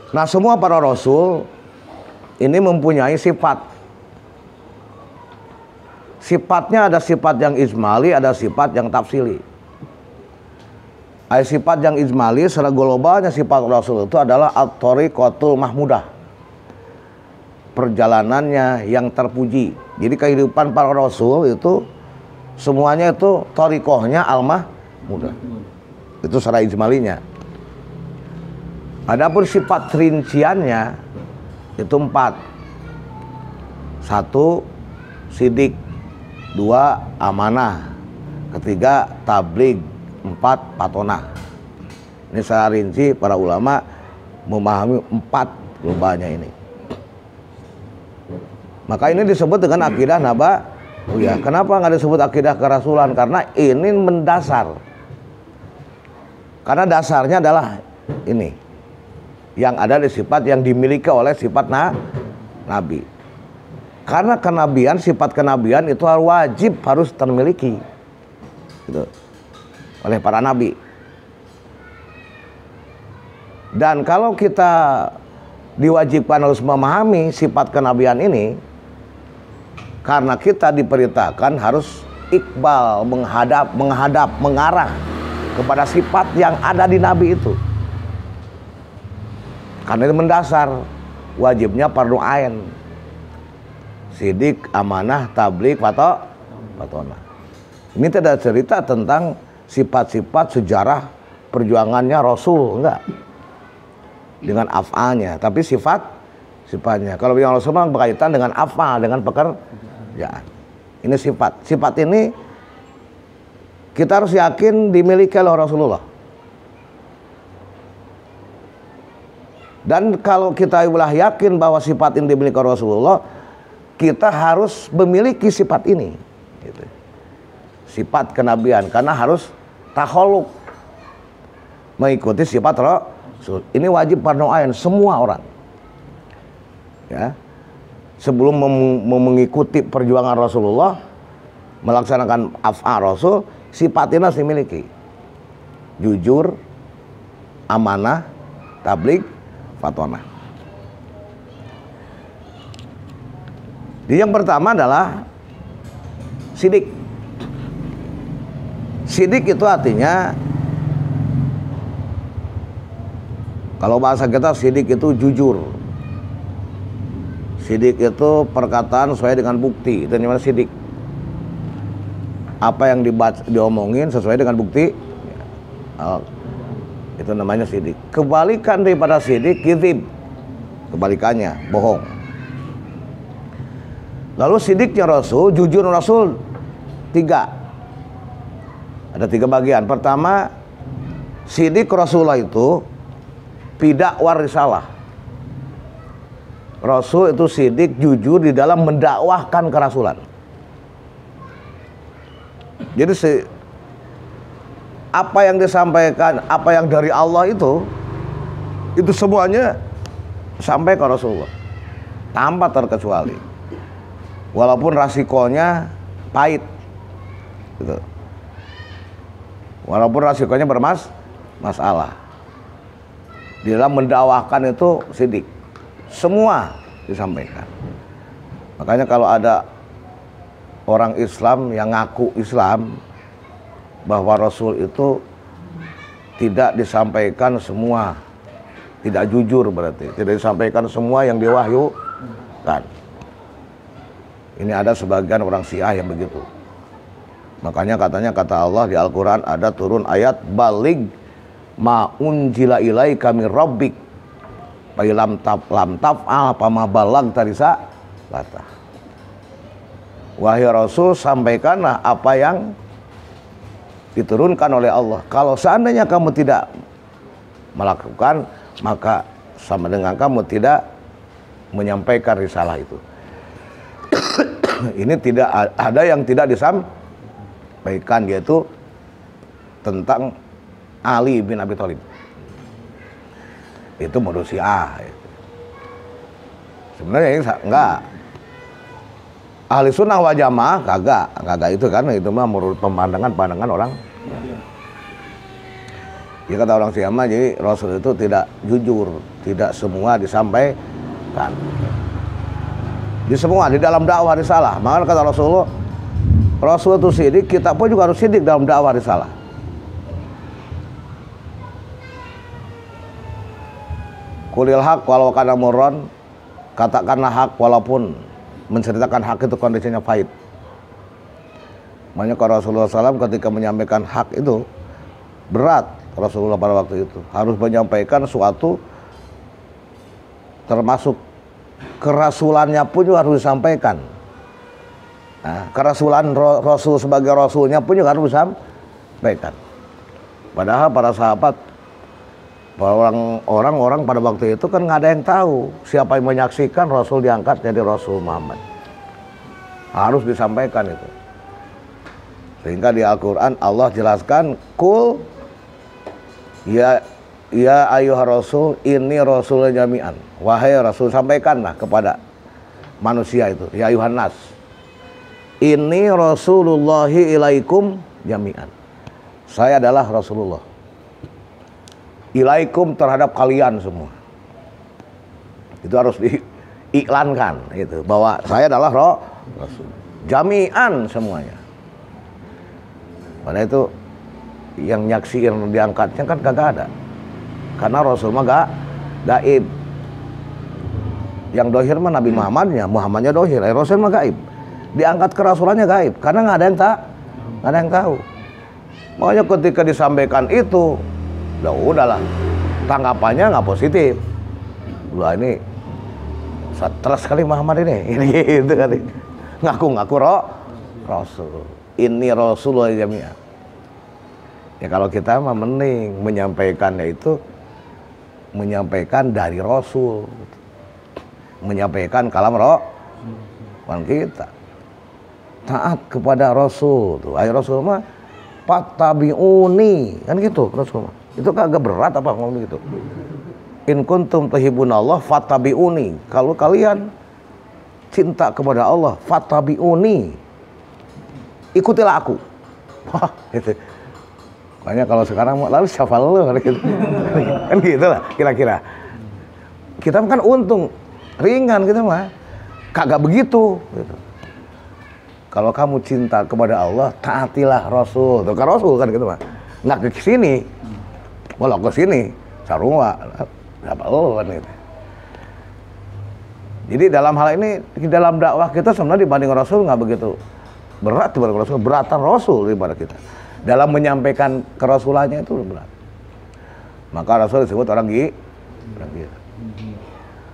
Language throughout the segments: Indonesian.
Nah, semua para rasul ini mempunyai sifat. Sifatnya ada sifat yang ijmali, ada sifat yang tafsili. Sifat yang ijmali secara globalnya sifat rasul itu adalah at-thariqatul mahmudah. Perjalanannya yang terpuji. Jadi kehidupan para rasul itu semuanya itu thariqahnya al-mahmudah. Itu secara ijmalinya. Adapun sifat rinciannya itu 4. 1 sidik, 2 amanah, 3 tabligh, 4 patonah. Ini secara rinci para ulama memahami 4 globalnya ini. Maka ini disebut dengan akidah nabawiyah. Kenapa nggak disebut akidah kerasulan? Karena ini mendasar. Karena dasarnya adalah ini yang ada di sifat yang dimiliki oleh sifat nabi. Karena kenabian, sifat kenabian itu harus termiliki gitu, oleh para nabi. Dan kalau kita diwajibkan harus memahami sifat kenabian ini, karena kita diperintahkan harus iqbal, menghadap, mengarah kepada sifat yang ada di nabi itu. Karena itu mendasar, wajibnya fardu ain. Sidik, amanah, tabligh, patonah. Ini tidak cerita tentang sifat-sifat sejarah perjuangannya Rasul, enggak. Dengan af'alnya, tapi sifatnya. Kalau yang Rasul memang berkaitan dengan af'al, dengan pekerjaan. Ini sifat. Sifat ini kita harus yakin dimiliki oleh Rasulullah. Dan kalau kita yakin bahwa sifat ini dimiliki Rasulullah, kita harus memiliki sifat ini gitu. Sifat kenabian, karena harus takhalluk, mengikuti sifat Rasul. Ini wajib fardu ain semua orang ya. Sebelum mengikuti perjuangan Rasulullah, melaksanakan af'al Rasul, sifat ini harus dimiliki. Jujur, amanah, tabligh, patonah. Jadi yang pertama adalah sidik. Sidik itu artinya, kalau bahasa kita sidik itu jujur. Sidik itu perkataan sesuai dengan bukti. Itu namanya sidik. Apa yang diomongin sesuai dengan bukti, itu namanya sidik. Kebalikan daripada sidik, kizib. Kebalikannya, bohong. Lalu sidiknya Rasul, jujur Rasul 3. Ada 3 bagian. Pertama, sidik Rasulullah itu tidak warisalah. Rasul itu sidik, jujur di dalam mendakwahkan kerasulan. Jadi apa yang disampaikan, apa yang dari Allah itu semuanya sampai ke Rasulullah tanpa terkecuali, walaupun resikonya pahit gitu. Walaupun resikonya bermasalah, di dalam mendakwahkan itu sidik, semua disampaikan. Makanya kalau ada orang Islam yang ngaku Islam, bahwa Rasul itu tidak disampaikan semua, tidak jujur, berarti tidak disampaikan semua yang diwahyukan. Ini ada sebagian orang Syiah yang begitu. Makanya katanya, kata Allah di Al-Quran ada turun ayat balig ma unjila ilaika min rabbik fa lam taf'al fama balagta risalata. Wahai Rasul, sampaikanlah apa yang diturunkan oleh Allah. Kalau seandainya kamu tidak melakukan, maka sama dengan kamu tidak menyampaikan risalah itu. Ini tidak ada yang tidak disampaikan, yaitu tentang Ali bin Abi Thalib. Itu menurut Syiah. Sebenarnya ini enggak. Ahli sunnah wal jamaah kagak itu, kan itu mah menurut pandangan orang. Ya kata orang Syiah mah, jadi Rasul itu tidak jujur. tidak semua disampaikan. Di semua, di dalam dakwah risalah. Maka kata Rasulullah, Rasul itu sidik, kita pun juga harus sidik dalam dakwah risalah. Kulil haq walau kana murran, katakanlah hak walaupun menceritakan hak itu kondisinya pahit. Makanya kalau Rasulullah SAW ketika menyampaikan hak itu berat, Rasulullah pada waktu itu harus menyampaikan suatu, termasuk kerasulannya pun juga harus disampaikan. Nah, kerasulan Rasul sebagai Rasulnya pun juga harus disampaikan. Padahal para sahabat, orang-orang pada waktu itu kan nggak ada yang tahu siapa yang menyaksikan Rasul diangkat jadi Rasul Muhammad. Harus disampaikan itu. Sehingga di Al-Quran Allah jelaskan, Kul ya ayyuhar rasul ini rasul jami'an. Wahai Rasul, sampaikanlah kepada manusia itu, ya ayyuhan nas, ini Rasulullahi ilaikum jami'an. Saya adalah Rasulullah ilaikum, terhadap kalian semua. Itu harus diiklankan itu, bahwa saya adalah Rasul jami'an semuanya. Padahal itu yang nyaksiin diangkatnya kan kagak ada, karena Rasul mah gaib. Yang dohir mah Nabi Muhammadnya dohir, Rasul mah gaib. Diangkat kerasulannya gaib, karena nggak ada yang tahu. Makanya ketika disampaikan itu, udahlah, tanggapannya nggak positif. Wah, ini stres sekali Muhammad ini gitu kan, ngaku Rasul. Ini Rasulullah jami'ah. Ya kalau kita mah mending menyampaikannya itu menyampaikan dari Rasul, menyampaikan kalam Rasul kita, taat kepada Rasul tuh. Ayo Rasul mah fattabi'uni, kan gitu Rasul mah. Itu kagak berat apa ngomong gitu. In kuntum tuhibbunallah fattabi'uni, kalau kalian cinta kepada Allah fattabi'uni, ikutilah aku. Wah, gitu. Makanya kalau sekarang lalu siapa lu gitu. Kan gitu lah kira-kira. Kita kan untung ringan kita mah. Kagak begitu gitu. Kalau kamu cinta kepada Allah, taatilah Rasul. Tuh kan Rasul kan gitu mah. Nggak ke sini. Walau ke sini sarua apa kan gitu. Jadi dalam hal ini, di dalam dakwah kita sebenarnya dibanding Rasul nggak begitu berat dibanding Rasul, beratan Rasul daripada kita. Dalam menyampaikan kerasulannya itu berat. Maka Rasul disebut orang gila.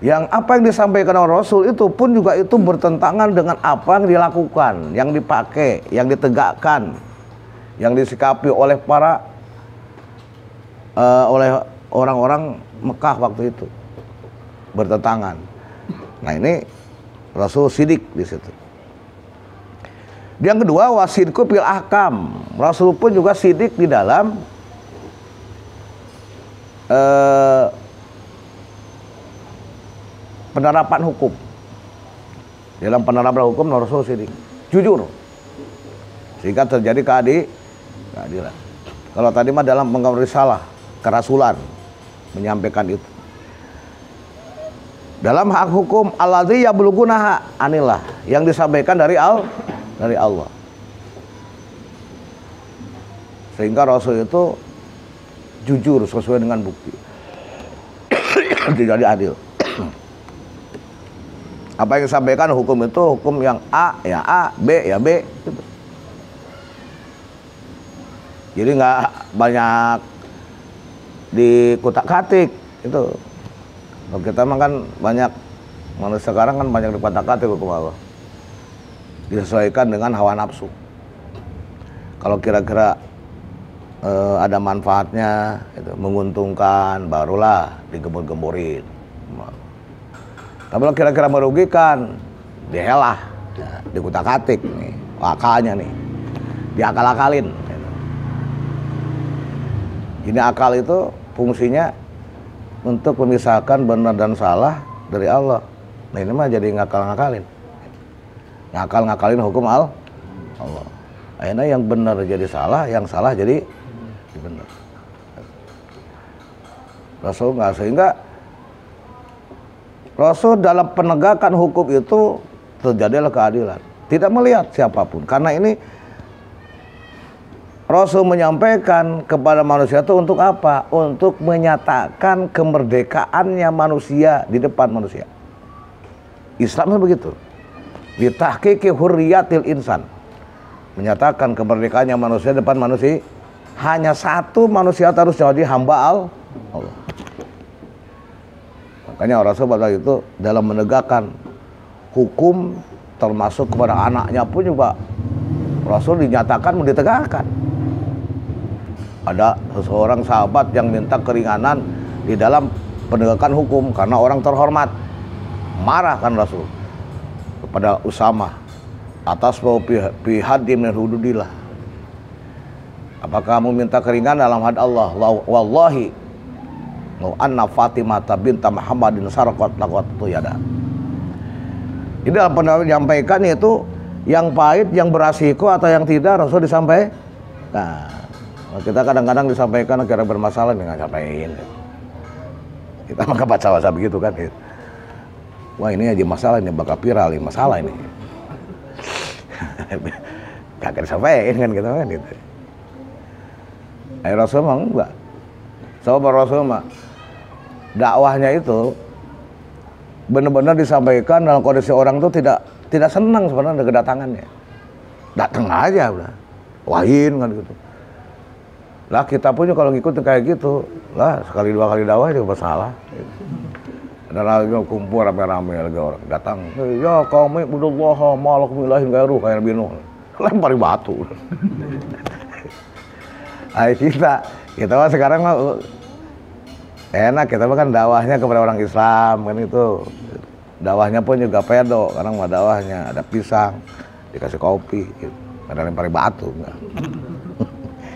Yang apa yang disampaikan oleh Rasul itu pun juga itu bertentangan dengan apa yang dilakukan, yang dipakai, yang ditegakkan, yang disikapi oleh oleh orang-orang Mekah waktu itu. Bertentangan. Nah ini Rasul sidik di situ. Yang kedua, wasidku fil ahkam. Rasul pun juga sidik di dalam penerapan hukum. Dalam penerapan hukum Rasul sidik, jujur, sehingga terjadi keadilan. Kalau tadi mah dalam mengambil risalah, kerasulan, menyampaikan itu. Dalam hak hukum alladzi yablughunaha anillah, yang disampaikan dari Allah. Sehingga Rasul itu jujur sesuai dengan bukti. Tidak adil. Apa yang disampaikan hukum itu hukum yang A ya A, B ya B gitu. Jadi nggak banyak dikutak-katik itu. Kalau kita mah kan banyak, manusia sekarang kan banyak dikutak-katik hukum Allah. Disesuaikan dengan hawa nafsu. Kalau kira-kira ada manfaatnya, itu menguntungkan, barulah digembur-gemburin. Tapi kalau kira-kira merugikan, dihelah, ya, dikutak-katik nih, akalnya nih, diakal-akalin. Ini akal itu fungsinya untuk memisahkan benar dan salah dari Allah. Nah ini mah jadi ngakal-ngakalin. Ngakal-ngakalin hukum Allah. Akhirnya yang benar jadi salah, yang salah jadi benar. Rasul nggak, sehingga Rasul dalam penegakan hukum itu terjadilah keadilan, tidak melihat siapapun. Karena ini Rasul menyampaikan kepada manusia itu untuk apa? Untuk menyatakan kemerdekaannya manusia di depan manusia. Islam begitu. Bitahqiqi hurriyatil insan. Menyatakan kemerdekaannya manusia di depan manusia. Hanya satu manusia harus jadi hamba Allah. Makanya Rasul pada itu dalam menegakkan hukum termasuk kepada anaknya pun juga Rasul dinyatakan ditegakkan. Ada seseorang sahabat yang minta keringanan di dalam penegakan hukum karena orang terhormat. Marah kan Rasul kepada Usama atas bihaddi min hududillah. Apakah kamu minta keringanan dalam had Allah? Wallahi law anna Fatimah binta Muhammadin sarqat laqad tuyada. Ini dalam penyampaikan itu yang pahit, yang beresiko atau yang tidak Rasul disampaikan. Nah, kita kadang-kadang disampaikan akhirnya bermasalah dengan sampaikan. Kita maka baca begitu kan. Wah ini aja masalah, ini bakal viral ini masalah ini. Kagak disampaikan kan gitu kan gitu. Rasul mah enggak. Sahabat Rasul mah dakwahnya itu benar-benar disampaikan dalam kondisi orang itu tidak senang sebenarnya kedatangannya. Datang aja udah. Wahin kan gitu. Lah kita punya kalau ngikutin kayak gitu, lah sekali dua kali dakwah juga bersalah. Ada lagi kumpul rame-rame lagi orang datang, ya kaum ibudullah malakum ilahin gairu kayak Nabi Nuh, lempari batu. Ayo kita mah sekarang mah enak, kita mah kan dakwahnya kepada orang Islam kan itu, dakwahnya pun juga pedo, karena mah dakwahnya ada pisang, dikasih kopi, gitu. Ada lempari batu, enggak.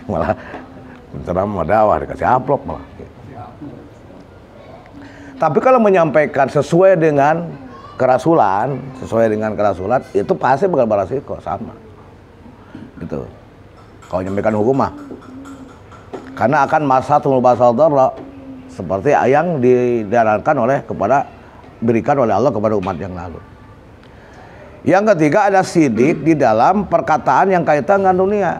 Malah ceramah dakwah dikasih amplop malah. Tapi kalau menyampaikan sesuai dengan kerasulan, itu pasti bakal beresiko sama. Gitu. Kalau menyampaikan hukum mah, karena akan masatul basal dharra seperti yang diberikan oleh Allah kepada umat yang lalu. Yang ketiga ada sidik di dalam perkataan yang kaitan dengan dunia.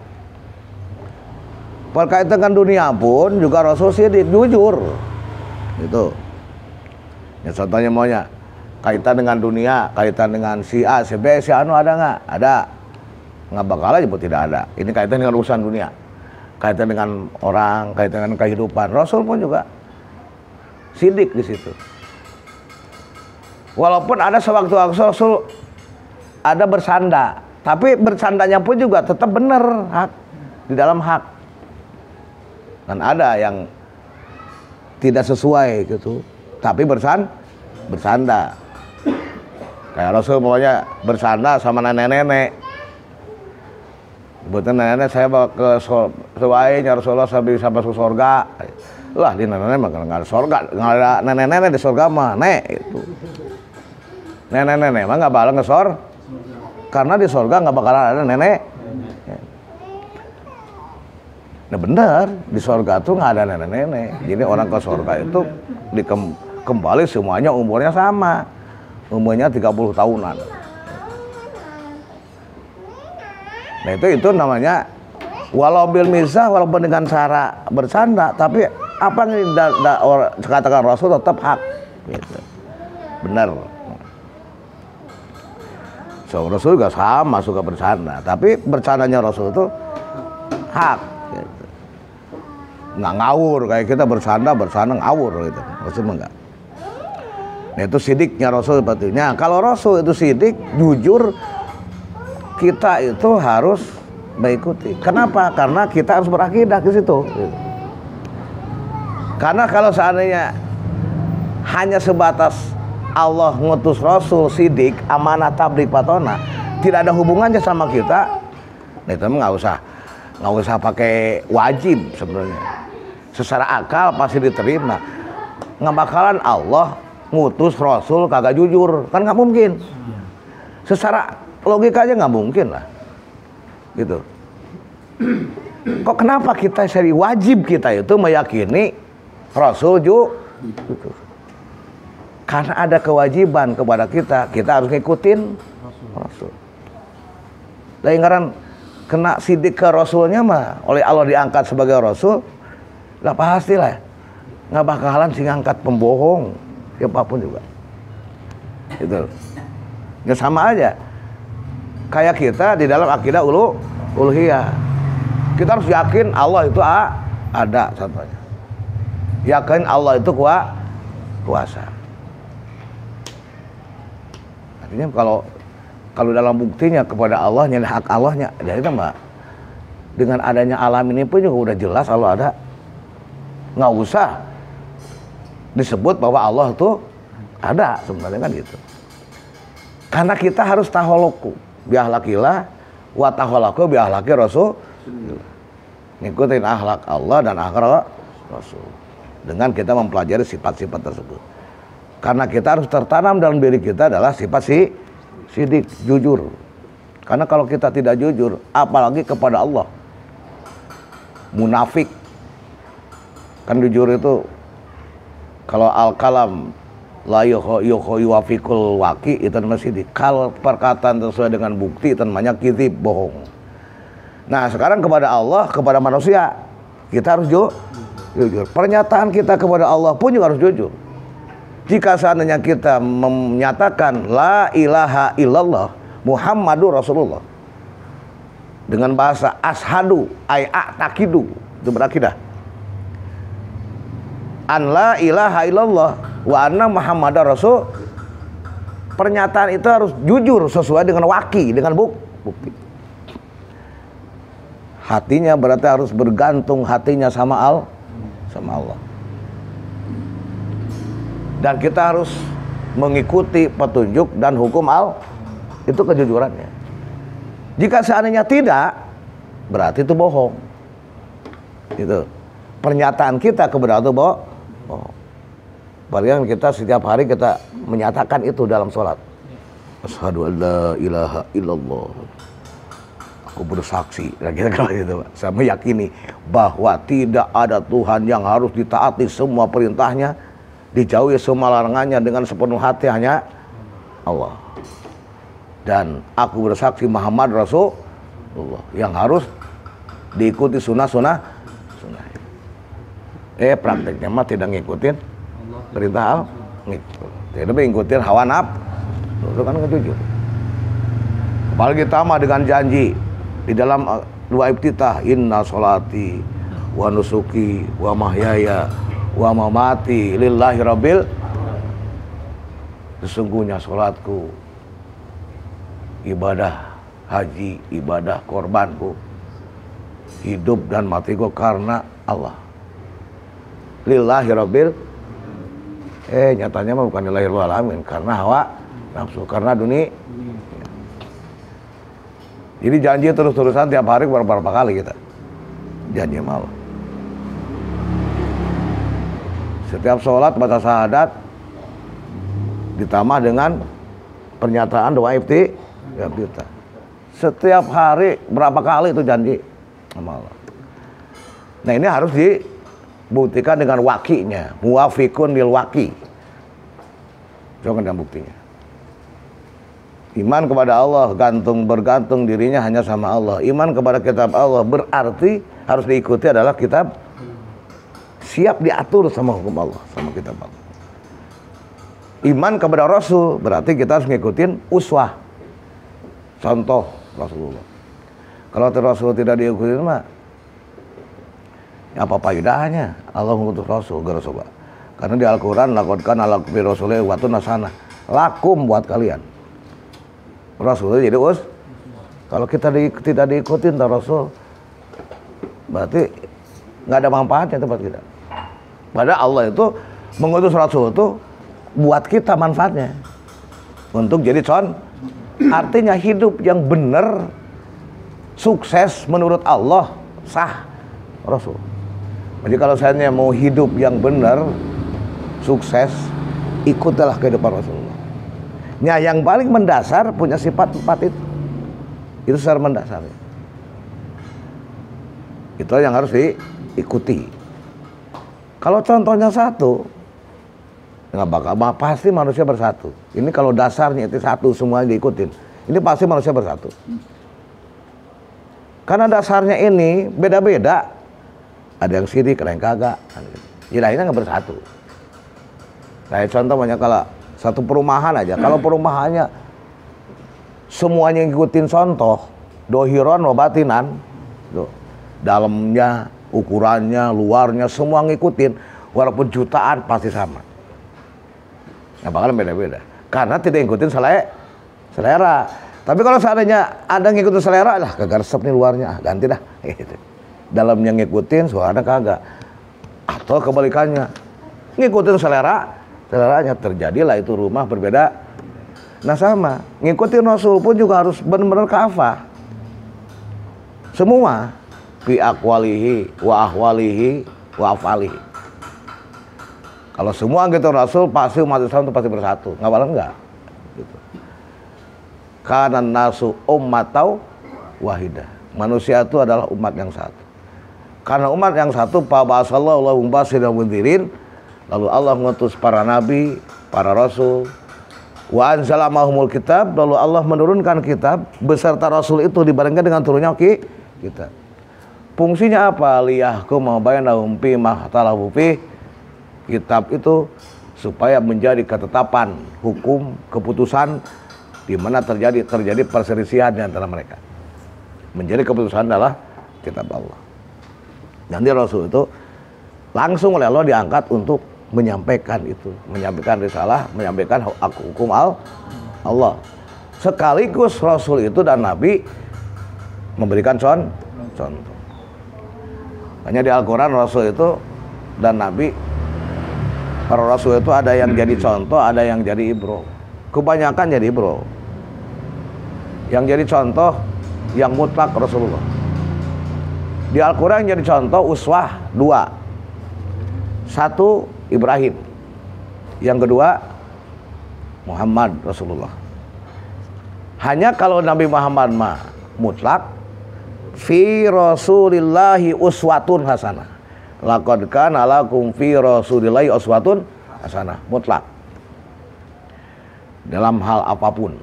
Berkaitan dengan dunia pun juga Rasul sidik, jujur. Gitu. Ya contohnya maunya kaitan dengan dunia, kaitan dengan si A, si B, si Anu ada nggak? Ada. Nggak bakal aja tidak ada. Ini kaitan dengan urusan dunia. Kaitan dengan orang, kaitan dengan kehidupan. Rasul pun juga sidik di situ. Walaupun ada sewaktu-waktu Rasul ada bersanda, tapi bersandanya pun juga tetap benar hak di dalam hak. Dan ada yang tidak sesuai gitu, tapi bersanda. Kayak Rasul pokoknya bersanda sama nenek-nenek. Sebutnya nenek saya bawa ke Suwainya Rasulullah sampai ke surga. Lah di nenek-nenek mah nggak ada surga, nggak ada nenek-nenek di surga mah, itu. Nenek-nenek mah nggak bakal ngesor, karena di surga nggak bakalan ada nenek. Nah benar, di surga tuh nggak ada nenek-nenek. Jadi orang ke surga itu kembali semuanya umurnya sama. Umurnya 30 tahunan. Nah itu namanya walau bil mizah, walaupun dengan cara bersanda, tapi apa yang dikatakan Rasul tetap hak. Gitu. Benar. So, Rasul juga sama suka bersanda, tapi bersandanya Rasul itu hak. Nggak ngawur kayak kita bersanda ngawur gitu. Rasul enggak. Nah itu sidiknya Rasul sepertinya. Kalau Rasul itu sidik, jujur, kita itu harus mengikuti. Kenapa? Karena kita harus berakidah ke situ. Karena kalau seandainya hanya sebatas Allah ngutus Rasul sidik, amanah tabligh patona, tidak ada hubungannya sama kita, nah itu nggak usah pakai wajib sebenarnya. Secara akal pasti diterima. Nggak bakalan Allah ngutus Rasul kagak jujur, kan nggak mungkin. Secara logika aja nggak mungkin lah, gitu. Kok kenapa kita seri wajib kita itu meyakini Rasul jujur? Karena ada kewajiban kepada kita harus ngikutin Rasul. Dan ingkaran kena sidik ke Rasulnya mah, oleh Allah diangkat sebagai Rasul, lah pastilah nggak bakalan sih ngangkat pembohong, siapapun juga. Itu, ya sama aja. Kayak kita di dalam akidah uluhiyah, kita harus yakin Allah itu ada, contohnya. Yakin Allah itu kuasa. Artinya kalau dalam buktinya kepada Allahnya, hak Allahnya, jadi tambah dengan adanya alam ini pun juga udah jelas Allah ada. Nggak usah disebut bahwa Allah itu ada, sebenarnya kan gitu. Karena kita harus taholoku biahlakillah wa taholoku biahlaki Rasul, ngikutin akhlak Allah dan akhlak Rasul dengan kita mempelajari sifat-sifat tersebut. Karena kita harus tertanam dalam diri kita adalah sifat sidik, jujur. Karena kalau kita tidak jujur, apalagi kepada Allah, munafik. Kan jujur itu kalau al-kalam la yuwafiqul waqi itu namanya sidik. Kalau perkataan sesuai dengan bukti itu namanya kizib, bohong. Nah, sekarang kepada Allah, kepada manusia kita harus jujur. Pernyataan kita kepada Allah pun juga harus jujur. Jika seandainya kita menyatakan la ilaha illallah Muhammadur Rasulullah dengan bahasa ashadu ay a'taqidu, itu berakidah an la ilaha illallah wa anna Muhammadar Rasul, pernyataan itu harus jujur sesuai dengan waki, dengan bukti. Hatinya berarti harus bergantung hatinya sama Allah. Dan kita harus mengikuti petunjuk dan hukum itu kejujurannya. Jika seandainya tidak, berarti itu bohong. Itu pernyataan kita kepada itu bohong. Bahkan kita setiap hari kita menyatakan itu dalam sholat. Asyhadu an la ilaha illallah. Aku bersaksi, gitu. Saya meyakini bahwa tidak ada Tuhan yang harus ditaati semua perintahnya, dijauhi semua larangannya, dengan sepenuh hati hanya Allah. Dan aku bersaksi Muhammad Rasulullah yang harus diikuti sunnah. Prakteknya mah tidak ngikutin perintah tidak ngikutin hawa nafsu. Itu kan nggak jujur. Apalagi tambah dengan janji di dalam dua iftitah, inna sholati wa nusuki wa mahyaya wa mamati lillahi rabbil, sesungguhnya sholatku, ibadah haji, ibadah korbanku, hidup dan matiku karena Allah, lillahi rabbil, nyatanya mah bukan lillahi rabbil alamin, karena hawa nafsu, karena dunia. Jadi janji terus-terusan tiap hari beberapa kali kita janji sama Allah. Setiap sholat baca syahadat ditambah dengan pernyataan doa iftitah. Setiap hari berapa kali itu janji sama Allah. Nah, ini harus dibuktikan dengan wakinya, muwafiqun lil waqi. Jangan ada buktinya. Iman kepada Allah, bergantung dirinya hanya sama Allah. Iman kepada kitab Allah berarti harus diikuti adalah kitab, siap diatur sama hukum Allah, sama kitab Allah. Iman kepada Rasul berarti kita harus ngikutin uswah, contoh Rasulullah. Kalau Rasul tidak diikuti mah apa faedahnya Allah mengutus Rasul, karena di Al-Quran lakukan ala bi rasulih watun nasana, lakum buat kalian. Rasul jadi kalau kita tidak diikutin Rasul, berarti nggak ada manfaatnya tempat kita. Padahal Allah itu mengutus Rasul itu buat kita manfaatnya, untuk jadi artinya hidup yang benar, sukses menurut Allah, sah Rasul. Jadi kalau saya mau hidup yang benar, sukses, ikutilah kehidupan Rasulullah. Yang paling mendasar punya sifat 4 itu secara mendasar. Itu yang harus diikuti. Kalau contohnya satu, nggak bakal, pasti manusia bersatu. Ini kalau dasarnya itu satu, semuanya diikutin. Ini pasti manusia bersatu. Karena dasarnya ini beda-beda. Ada yang sirik, ada yang kagak. Jadi akhirnya nggak bersatu. Kayak contoh banyak kalau satu perumahan aja. Kalau perumahannya semuanya ngikutin contoh, dohiron wabatinan, dalamnya, ukurannya, luarnya, semua ngikutin. Walaupun jutaan pasti sama. Nggak bakal beda-beda. Karena tidak ngikutin selera. Tapi kalau seandainya ada ngikutin selera, lah kagak resep nih luarnya, ganti dah. Gitu. Dalamnya ngikutin, suaranya kagak. Atau kebalikannya, ngikutin seleranya, terjadilah itu rumah berbeda. Nah sama, ngikutin Rasul pun juga harus benar-benar kafah. Semua, fi aqwalihi wa ahwalihi wa afalihi. Kalau semua gitu Rasul, pasti umat Islam itu pasti bersatu. Nggak bakal enggak. Gitu. Karena nasu ummatau wahidah. Manusia itu adalah umat yang satu. Karena umat yang satu, fa ba'asallahu mubasyiran wa mundhirin. Lalu Allah mengutus para nabi, para rasul. Wa anzala ma'ahumul kitab. Lalu Allah menurunkan kitab beserta rasul itu dibarengkan dengan turunnya kitab. Fungsinya apa? Liyahkum bainahum fi ma ikhtalafu fi. Kitab itu supaya menjadi ketetapan hukum, keputusan di mana terjadi perselisihan di antara mereka. Menjadi keputusan adalah kitab Allah. Nanti Rasul itu langsung oleh Allah diangkat untuk menyampaikan itu, menyampaikan risalah, menyampaikan hukum Allah. Sekaligus Rasul itu dan Nabi memberikan contoh. Hanya di Al-Quran Rasul itu dan Nabi, para Rasul itu ada yang jadi contoh, ada yang jadi ibro. Kebanyakan jadi ibro. Yang jadi contoh yang mutlak Rasulullah. Di Al-Quran jadi contoh uswah 2. 1 Ibrahim. Yang kedua Muhammad Rasulullah. Hanya kalau Nabi Muhammad mah mutlak, fi Rasulillahi uswatun hasanah. Laqad kana lakum fi Rasulillahi uswatun hasanah, mutlak. Dalam hal apapun.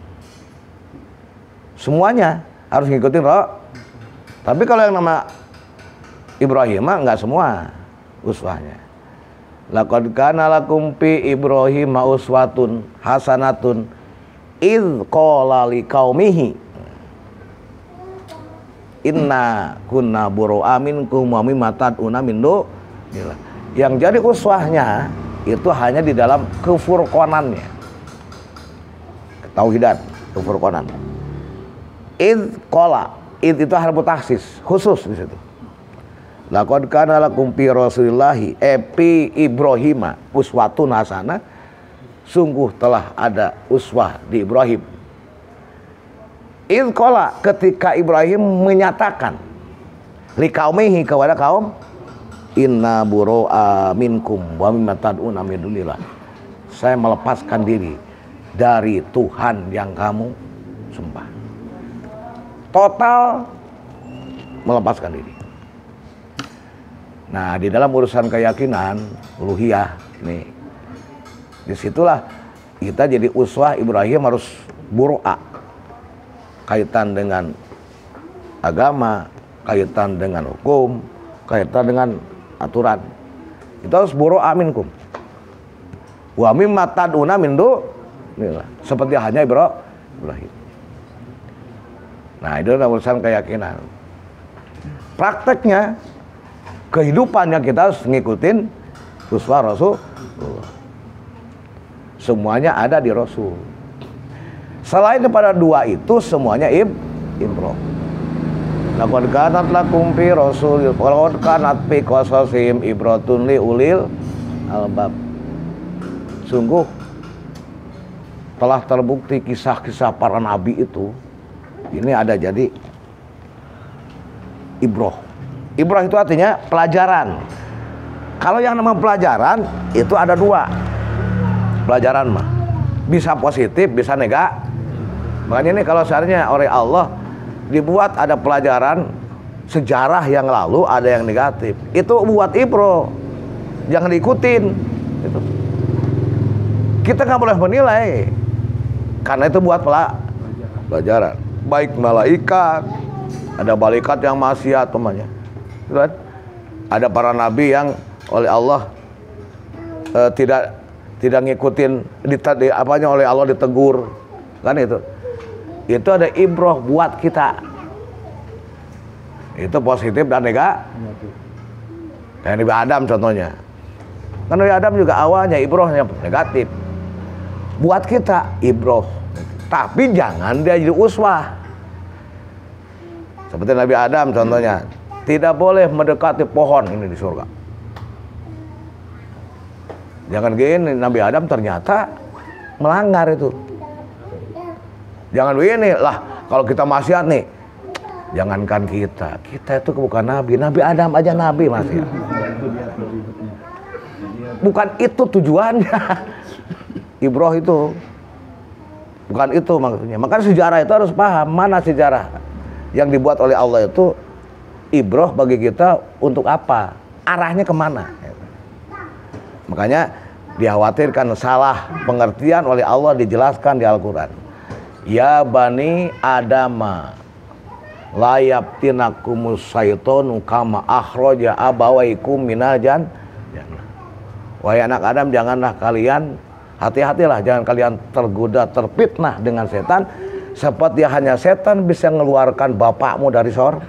Semuanya harus ngikutin Tapi kalau yang nama Ibrahim mah enggak semua uswahnya. Laqad kana lakum fi Ibrahim uswatun hasanatun idz qala liqaumihi inna kunna bura'a minkum wa mimma tad'una min dunillah. Yang jadi uswahnya itu hanya di dalam kefurqanannya. Tauhidan, kefurqanan. Idz qala, idz itu harfu taksis, khusus di situ. Laqad kana lakum fi Rasulillahi fi Ibrahim uswatun hasanah. Sungguh telah ada uswah di Ibrahim. Idz qala, ketika Ibrahim menyatakan liqaumihi, kepada kaum, inna bura'a minkum wa mimma tad'una min dunillah. Saya melepaskan diri dari Tuhan yang kamu sembah. Total melepaskan diri. Nah, di dalam urusan keyakinan uluhiyah nih, disitulah kita jadi uswah Ibrahim harus bura'a. Kaitan dengan agama, kaitan dengan hukum, kaitan dengan aturan. Itu harus bura'a minkum. Wa mimma tad'una min dunillah. Seperti hanya Ibrahim. Nah, itu adalah urusan keyakinan. Prakteknya, kehidupannya kita harus ngikutin uswah Rasulullah. Semuanya ada di Rasul. Selain daripada dua itu, semuanya ibroh. Laqad kanat lakum fi Rasulil, laqad kanat fi qasasihim ibratun li ulil albab. Sungguh telah terbukti kisah-kisah para nabi itu. Ini ada jadi ibroh. Ibroh itu artinya pelajaran. Kalau yang namanya pelajaran itu ada dua. Pelajaran mah bisa positif, bisa negatif. Makanya ini kalau seharusnya oleh Allah dibuat ada pelajaran sejarah yang lalu, ada yang negatif. Itu buat ibroh, jangan diikutin. Gitu. Kita nggak boleh menilai, karena itu buat pelajaran. Baik malaikat, ada malaikat yang maksiat temannya, kan? Ada para nabi yang oleh Allah tidak ngikutin apanya oleh Allah ditegur, kan itu. Itu ada ibroh buat kita. Itu positif dan negatif. Kayak Nabi Adam contohnya. Kan Nabi Adam juga awalnya ibrohnya negatif. Buat kita ibroh. Tapi jangan dia jadi uswah. Seperti Nabi Adam contohnya. Tidak boleh mendekati pohon ini di surga. Jangan gini, Nabi Adam ternyata melanggar itu. Jangan begini lah, kalau kita maksiat nih, jangankan kita itu bukan nabi, Nabi Adam aja nabi maksiat. Bukan itu tujuannya. Ibroh itu bukan itu maksudnya. Makanya sejarah itu harus paham mana sejarah yang dibuat oleh Allah itu ibroh bagi kita untuk apa, arahnya kemana. Makanya dikhawatirkan salah pengertian oleh Allah dijelaskan di Al-Quran. Ya bani Adama la yaftinakumus syaitonu kama akhraja abawaikum minal jannah. Wahai anak Adam, janganlah kalian, hati-hatilah, jangan kalian tergoda, terfitnah dengan setan seperti hanya setan bisa mengeluarkan bapakmu dari surga.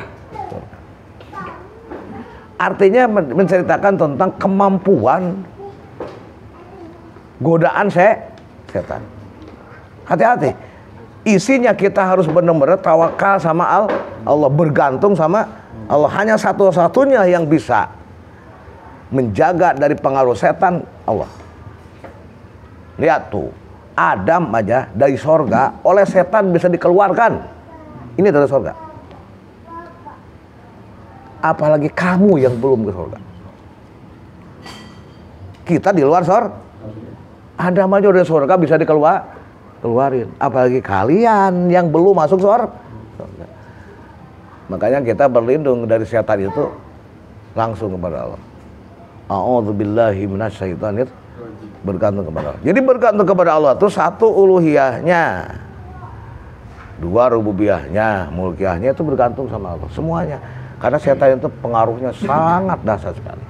Artinya menceritakan tentang kemampuan godaan setan. Hati-hati. Isinya kita harus benar-benar tawakal sama Allah, bergantung sama Allah. Hanya satu-satunya yang bisa menjaga dari pengaruh setan, Allah. Lihat tuh, Adam aja dari sorga oleh setan bisa dikeluarkan. Ini dari sorga. Apalagi kamu yang belum ke sorga. Kita di luar sorga. Adam aja dari sorga bisa keluarin, apalagi kalian yang belum masuk surga. Makanya kita berlindung dari setan itu langsung kepada Allah. A'udzubillahi minasyaitonir, bergantung kepada Allah. Jadi bergantung kepada Allah itu satu uluhiyahnya, dua rububiyahnya, mulkiyahnya itu bergantung sama Allah semuanya. Karena setan itu pengaruhnya sangat dahsyat sekali.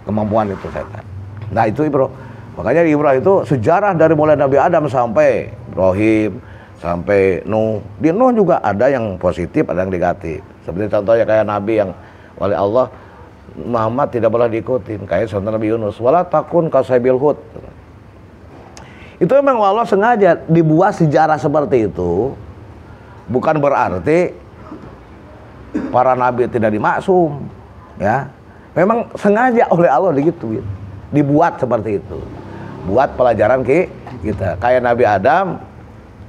Kemampuan itu setan. Nah itu ibroh. Makanya Ibrahim itu sejarah dari mulai Nabi Adam sampai Ibrahim, sampai Nuh. Di Nuh juga ada yang positif, ada yang negatif. Seperti contohnya kayak Nabi yang oleh Allah, Muhammad tidak boleh diikutin. Kayak contoh Nabi Yunus, wala takun kasaibil hud. Itu memang Allah sengaja dibuat sejarah seperti itu. Bukan berarti para Nabi tidak dimaksum. Ya, memang sengaja oleh Allah digituin. Dibuat seperti itu. Buat pelajaran kita. Kayak Nabi Adam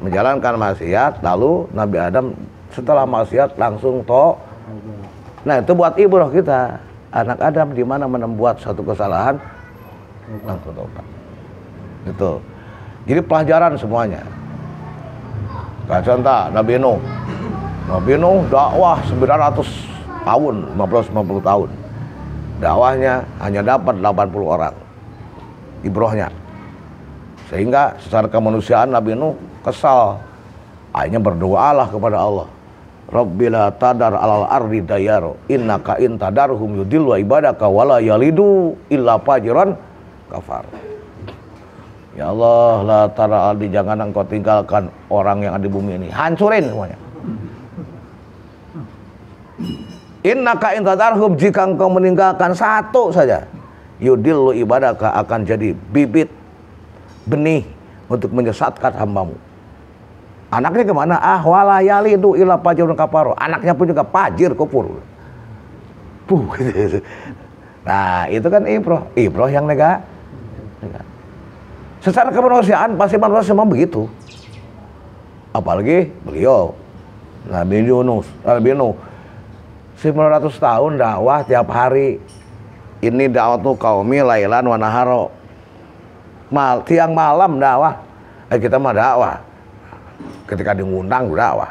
menjalankan maksiat, lalu Nabi Adam setelah maksiat langsung Nah itu buat ibrah kita. Anak Adam di mana membuat satu kesalahan langsung tobat. Gitu. Jadi pelajaran semuanya. Kayak contoh Nabi Nuh. Nabi Nuh dakwah 900 tahun, 50 tahun. Dakwahnya hanya dapat 80 orang. Ibrohnya. Sehingga secara kemanusiaan Nabi Nuh kesal. Akhirnya berdoalah kepada Allah. Rabbila tadar alal ardi dayaro innaka in tadarhum yudillu ibadaka wala yalidu illa fajiran kafar. Ya Allah, la tara aldi, jangan engkau tinggalkan orang yang ada di bumi ini. Hancurin semuanya. Innaka in tadarhum, jika engkau meninggalkan satu saja, yudillu ibadaka, akan jadi bibit benih untuk menyesatkan hambamu. Anaknya kemana? Wala yalidu illa fajirun kafar. Anaknya pun juga fajir kufur. Nah itu kan ibroh yang negatif. Secara kemanusiaan pasti manusia semua begitu. Apalagi beliau Nabi Yunus, Nabi Nuh 900 tahun dakwah tiap hari. Ini da'watu qaumi lailan wa naharo. Tiang malam dakwah. Kita mah dakwah. Ketika diundang dakwah.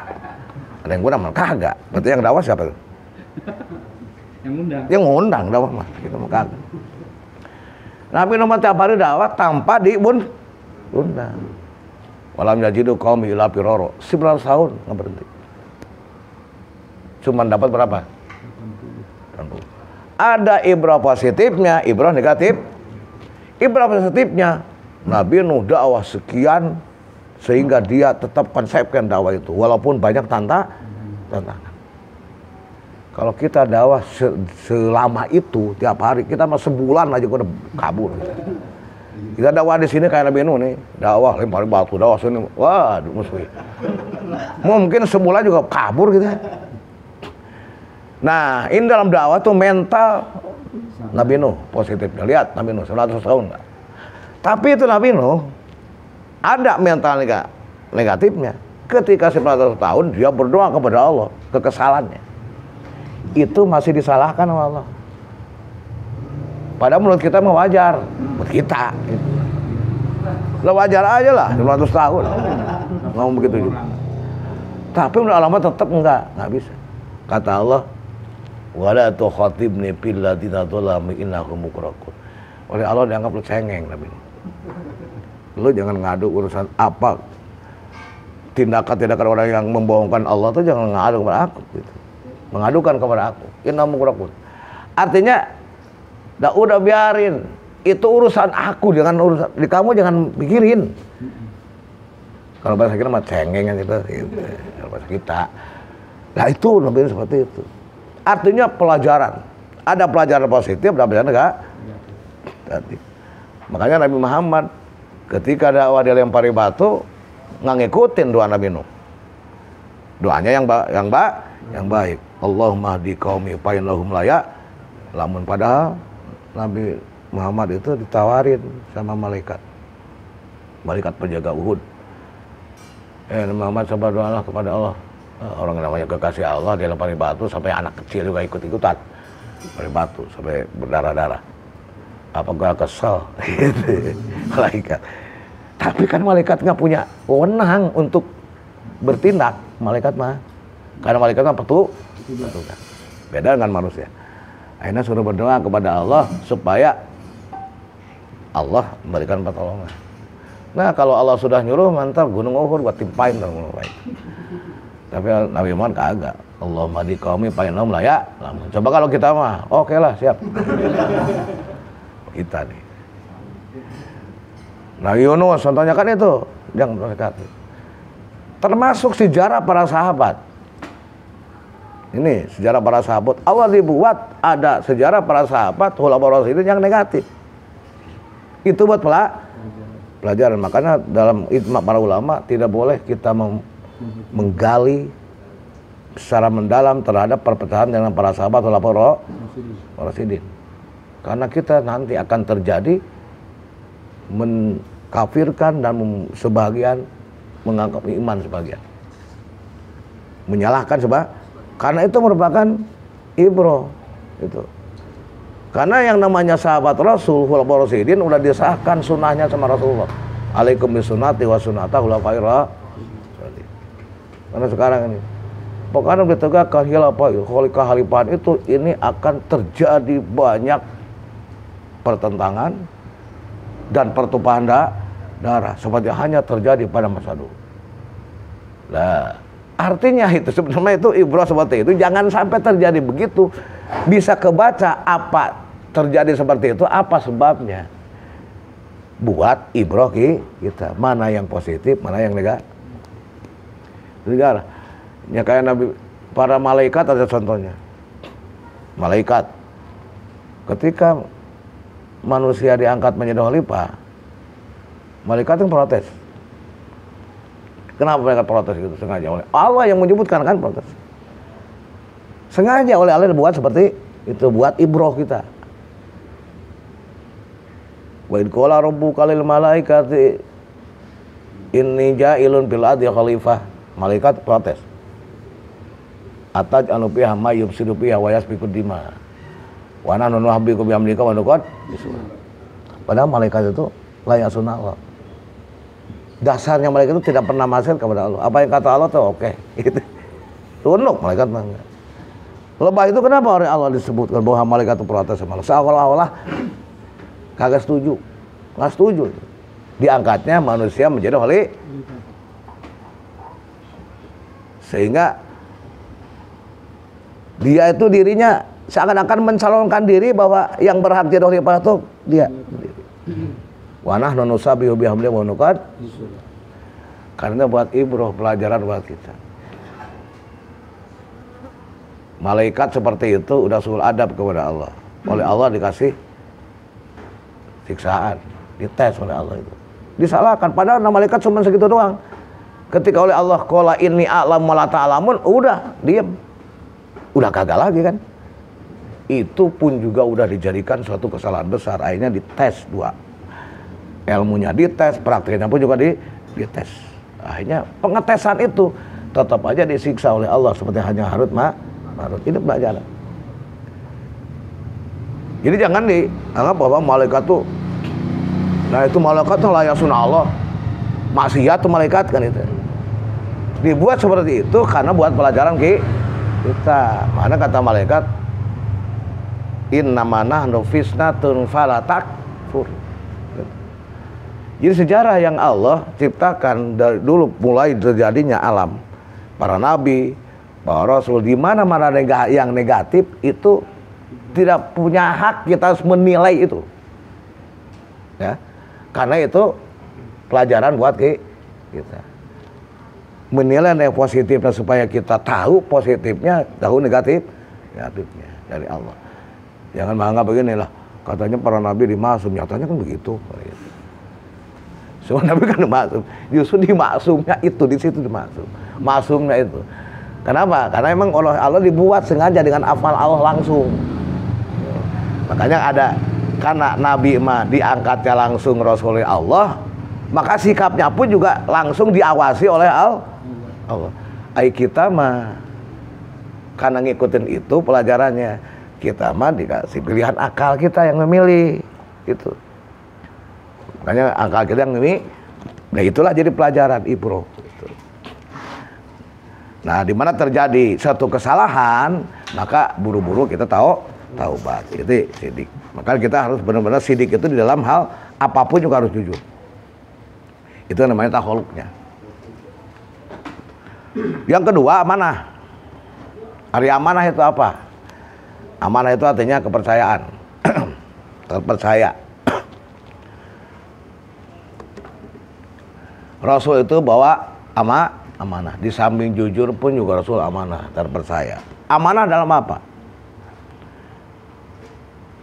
Ada yang ngundang mah kagak. Berarti yang dakwah siapa tuh? Yang ngundang dakwah mah. Kita mah kagak. Nabi Nuh tiap hari dakwah tanpa Tunda. Walam yajidu qaumi ila firara. 900 tahun nggak berhenti. Cuman dapat berapa? 80. Ada ibrah positifnya, ibrah negatif. Ibrah positifnya, Nabi Nuh dakwah sekian sehingga dia tetap konsepkan dakwah itu walaupun banyak tantangan. Kalau kita dakwah selama itu tiap hari, kita mah sebulan aja udah kabur. Kita dakwah di sini kayak Nabi Nuh nih, dakwah lempar batu, dakwah sini, wah musuh. Mungkin sebulan juga kabur gitu. Nah, ini dalam dakwah tuh mental Nabi Nuh positifnya. Lihat Nabi Nuh 100 tahun enggak. Tapi itu Nabi Nuh ada mental negatifnya. Ketika 900 tahun dia berdoa kepada Allah, kekesalannya. Itu masih disalahkan sama Allah. Padahal menurut kita mah wajar, menurut kita. Lo wajar aja lah 900 tahun. Ngomong begitu juga. Tapi menurut Allah tetap enggak bisa. Kata Allah, wala tukhatibni fil ladzina dzalamu innahum mughraqun. Oleh Allah dianggap lu cengeng Nabi. Lu jangan ngadu urusan apa tindakan-tindakan orang yang membohongkan Allah tuh jangan ngadu kepada aku gitu. Mengadukan kepada aku. Innahum mughraqun. Artinya udah biarin. Itu urusan aku, jangan urusan di kamu, jangan pikirin. Kalau bahasa kita mah cengeng gitu. Kalau bahasa kita. Nah itu Nabi seperti itu. Artinya pelajaran. Ada pelajaran positif, ada pelajaran negatif. Makanya Nabi Muhammad ketika dakwah dia lempari batu nggak ngikutin doa Nabi Nuh. Doanya yang baik. Allahumma hdi qaumi fa innahum la ya'lamun. Padahal Nabi Muhammad itu ditawarin sama malaikat penjaga Uhud. Nabi Muhammad coba doalah kepada Allah. Orang yang namanya kekasih Allah dia lempari batu sampai anak kecil juga ikut-ikutan lempari batu sampai berdarah-darah. Apa gua kesel gitu malaikat. Tapi kan malaikat nggak punya wewenang untuk bertindak, malaikat mah. Karena malaikat mah petugas. Beda dengan manusia. Akhirnya suruh berdoa kepada Allah supaya Allah memberikan pertolongan. Nah kalau Allah sudah nyuruh mantap gunung Uhud buat timpain dong gunung Uhud. Tapi Nabi Muhammad kagak. Allahumma hdi qaumi fa innahum la ya'lamun. Coba kalau kita mah, oke lah siap. Kita nih. Nabi Yunus contohnya kan itu yang dekat. Termasuk sejarah para sahabat. Ini sejarah para sahabat. Allah dibuat ada sejarah para sahabat khulafaur rasyidin yang negatif. Itu buat pelajaran. Makanya dalam ijma para ulama tidak boleh kita menggali secara mendalam terhadap perpecahan dengan para sahabat khulafaur rasyidin. Karena kita nanti akan terjadi mengkafirkan dan sebagian menganggap iman sebagian. Menyalahkan karena itu merupakan ibrah itu. Karena yang namanya sahabat Rasul khulafaur rasyidin udah disahkan sunnahnya sama Rasulullah. Alaikum bisunnati wa sunnata khulafair rasyidin. Karena sekarang ini pokoknya ditegakkan khalifahan itu ini akan terjadi banyak pertentangan dan pertumpahan darah seperti hanya terjadi pada masa dulu. Nah, artinya itu sebenarnya itu ibrah seperti itu jangan sampai terjadi begitu. Bisa kebaca apa terjadi seperti itu, apa sebabnya. Buat ibrah kita, mana yang positif, mana yang negatif. Ya kayak Nabi, para malaikat ada contohnya. Malaikat ketika manusia diangkat menjadi khalifah, malaikat yang protes. Kenapa mereka protes gitu? Sengaja oleh Allah yang menyebutkan kan protes. Sengaja oleh Allah dibuat seperti itu buat ibrah kita. Wa id qala rabbuka lil malaikati inni ja'ilun fil ardi khalifah. Malaikat protes. Ataj anu fiha may yufsidu fiha wa yasfiku dima. Wa nahnu nuhabbiku bihamdika wa nuqad. Padahal malaikat itu layak sunnah Allah. Dasarnya malaikat itu tidak pernah maksiat kepada Allah. Apa yang kata Allah tuh oke. Gitu. Tunduk malaikat enggak. Lebah itu kenapa oleh Allah disebutkan bahwa malaikat itu protes sama Allah? Seolah-olah kagak setuju. Enggak setuju. diangkatnya manusia menjadi khalifah. Sehingga dia itu dirinya seakan-akan mencalonkan diri bahwa yang berhak jadi khalifah itu dia. Wa nahnu nusabbihu bihamdihi wa nuqad. Karena buat ibrah, pelajaran buat kita. Malaikat seperti itu udah sul adab kepada Allah. Oleh Allah dikasih siksaan, dites oleh Allah itu. Disalahkan, padahal malaikat cuma segitu doang. Ketika oleh Allah qala inni a'lamu ma la ta'lamun, udah diam. Udah kagak lagi kan. Itu pun juga udah dijadikan suatu kesalahan besar. Akhirnya dites dua. Ilmunya dites, praktiknya pun juga dites. Akhirnya pengetesan itu tetap aja disiksa oleh Allah seperti hanya Harut Marut. Itu pelajaran. Jadi jangan dianggap bahwa malaikat tuh, nah itu malaikat tuh layak sunah Allah, maksiat tuh malaikat kan itu. Dibuat seperti itu karena buat pelajaran kita. Mana kata malaikat, innama nahnu fitnatun fala takfur. Jadi sejarah yang Allah ciptakan dari dulu mulai terjadinya alam, para nabi, para rasul, di mana-mana yang negatif itu tidak punya hak kita harus menilai itu. Ya. Karena itu pelajaran buat kita. Menilai yang positifnya supaya kita tahu positifnya, tahu negatifnya dari Allah. Jangan menganggap begini lah, katanya para nabi dimaksum, nyatanya kan begitu. Semua nabi kan dimaksum, justru dimaksumnya itu, di situ dimaksum. Maksumnya itu. Kenapa? Karena memang oleh Allah dibuat sengaja dengan afal Allah langsung. Makanya ada, karena nabi mah diangkatnya langsung Rasulullah Allah, maka sikapnya pun juga langsung diawasi oleh Allah. Kita mah karena ngikutin itu pelajarannya, kita mah dikasih pilihan akal kita yang memilih gitu. Makanya akal kita yang memilih. Nah itulah jadi pelajaran ibrah gitu. Nah di mana terjadi satu kesalahan, maka buru-buru kita taubat. Itu sidik. Maka kita harus benar-benar sidik itu di dalam hal apapun juga harus jujur. Itu namanya takholuknya. Yang kedua, amanah. Arti amanah itu apa? Amanah itu artinya kepercayaan. Terpercaya. Rasul itu bawa amanah. Di samping jujur pun juga Rasul amanah, terpercaya. Amanah dalam apa?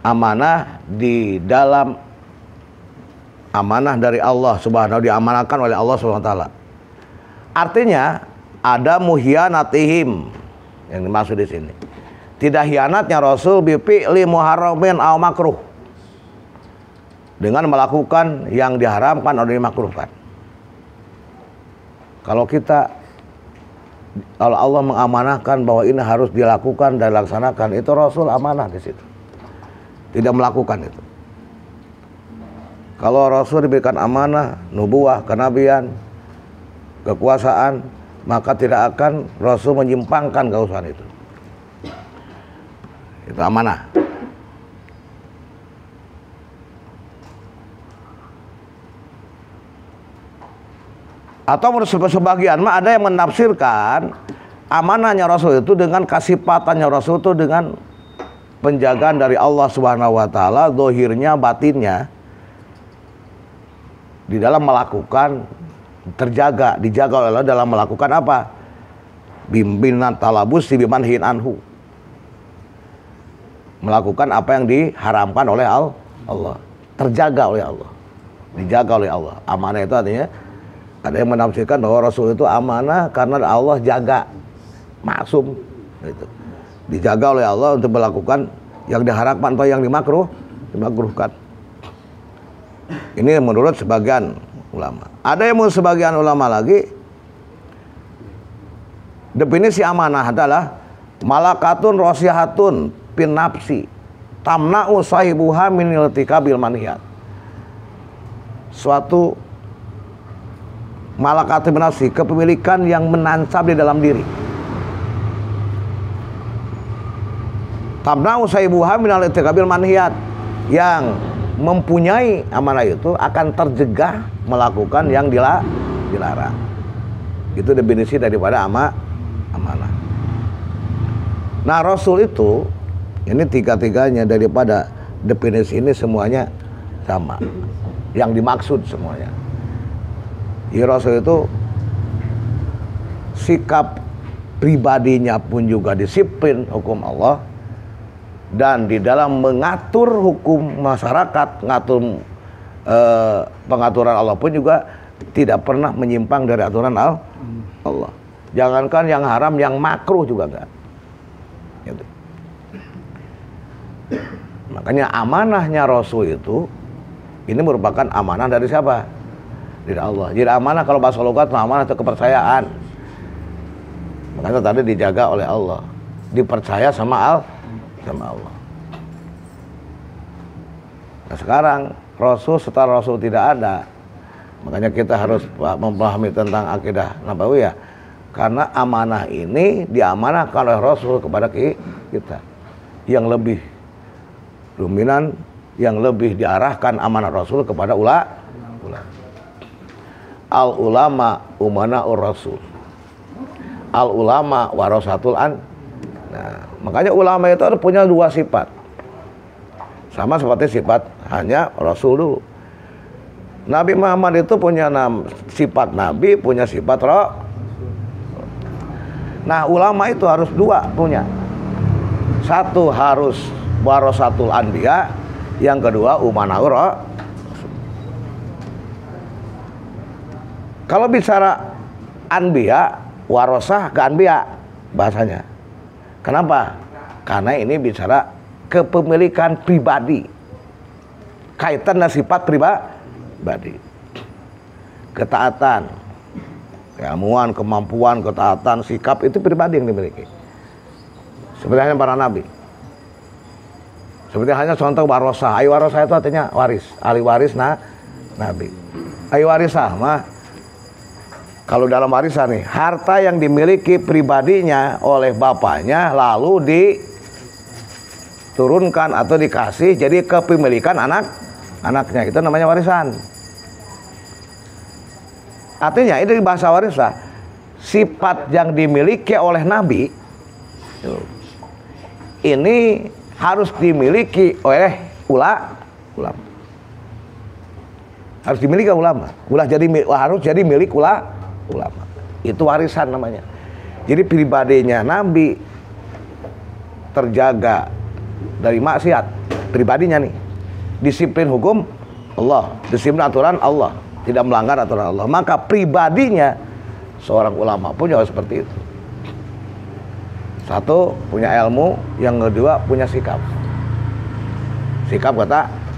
Amanah di dalam amanah dari Allah Subhanahu, diamanahkan oleh Allah Subhanahu wa taala. Artinya ada muhianatihim yang dimaksud di sini. Tidak hianatnya Rasul bi fi'li muharramin aw makruh. Dengan melakukan yang diharamkan atau dimakruhkan. Kalau Allah mengamanahkan bahwa ini harus dilakukan dan dilaksanakan, itu Rasul amanah di situ. Tidak melakukan itu. Kalau Rasul diberikan amanah, nubuwah, kenabian, kekuasaan, maka tidak akan Rasul menyimpangkan keusahaan itu. Itu amanah. Atau menurut sebagian mah ada yang menafsirkan amanahnya Rasul itu dengan kasifatannya Rasul itu dengan penjagaan dari Allah Subhanahu wa taala, zahirnya, batinnya, di dalam melakukan dijaga oleh Allah dalam melakukan apa? Bimbingan talabus bimanhin anhu. Melakukan apa yang diharamkan oleh Allah. Terjaga oleh Allah. Dijaga oleh Allah. Amanah itu artinya ada yang menafsirkan bahwa Rasul itu amanah karena Allah jaga, maksum gitu. Dijaga oleh Allah untuk melakukan yang diharapkan atau yang dimakruhkan. Ini menurut sebagian ulama. Ada yang menurut sebagian ulama lagi, definisi amanah adalah malakatun rosihatun bin nafsi tamna'u sahibuha min iltikabil manhiyat. Suatu malakatun bin nafsi, kepemilikan yang menancap di dalam diri. Tamna'u sahibuha min iltikabil manhiyat, yang mempunyai amanah itu akan tercegah melakukan yang dilarang. Itu definisi daripada amanah. Nah, Rasul itu ini tiga-tiganya daripada definisi ini semuanya sama. Yang dimaksud semuanya. Ya, Rasul itu sikap pribadinya pun juga disiplin hukum Allah, dan di dalam mengatur hukum masyarakat, ngatur pengaturan Allah pun juga tidak pernah menyimpang dari aturan Allah. Jangankan yang haram, yang makruh juga enggak. Gitu. Makanya amanahnya Rasul itu ini merupakan amanah dari siapa? Dari Allah. Jadi amanah kalau bahasa logat amanah itu kepercayaan. Makanya tadi dijaga oleh Allah, dipercaya sama Allah. Nah, sekarang setelah Rasul tidak ada, makanya kita harus memahami tentang akidah nabawiyah, karena amanah ini diamanahkan oleh Rasul kepada kita. Yang lebih dominan, yang lebih diarahkan amanah Rasul kepada ulama. Al ulama umana'ur Rasul. Al ulama warasatul an. Nah, makanya ulama itu punya dua sifat. Sama seperti sifat hanya Rasul dulu. Nabi Muhammad itu punya sifat Nabi, punya sifat Rasul. Nah, ulama itu harus dua punya. Satu harus warasatul anbiya, yang kedua umana'ur Rasul. Kalau bicara anbiya, warosah ke anbiya bahasanya. Kenapa? Karena ini bicara kepemilikan pribadi, kaitan dan sifat pribadi, ketaatan, keilmuan, kemampuan, ketaatan, sikap itu pribadi yang dimiliki. Seperti hanya para nabi. Seperti hanya contoh warosah. Ayu warosah itu artinya waris, ahli waris nabi. Ayu warisah mah kalau dalam warisan nih, harta yang dimiliki pribadinya oleh bapaknya lalu diturunkan atau dikasih jadi kepemilikan anaknya, itu namanya warisan. Artinya ini bahasa warisan, sifat yang dimiliki oleh Nabi ini harus dimiliki oleh ulama. Harus dimiliki ulama. Harus jadi milik ulama. Itu warisan namanya. Jadi pribadinya Nabi terjaga dari maksiat, pribadinya nih disiplin hukum Allah, disiplin aturan Allah, tidak melanggar aturan Allah. Maka pribadinya seorang ulama pun juga seperti itu. Satu, punya ilmu, yang kedua punya sikap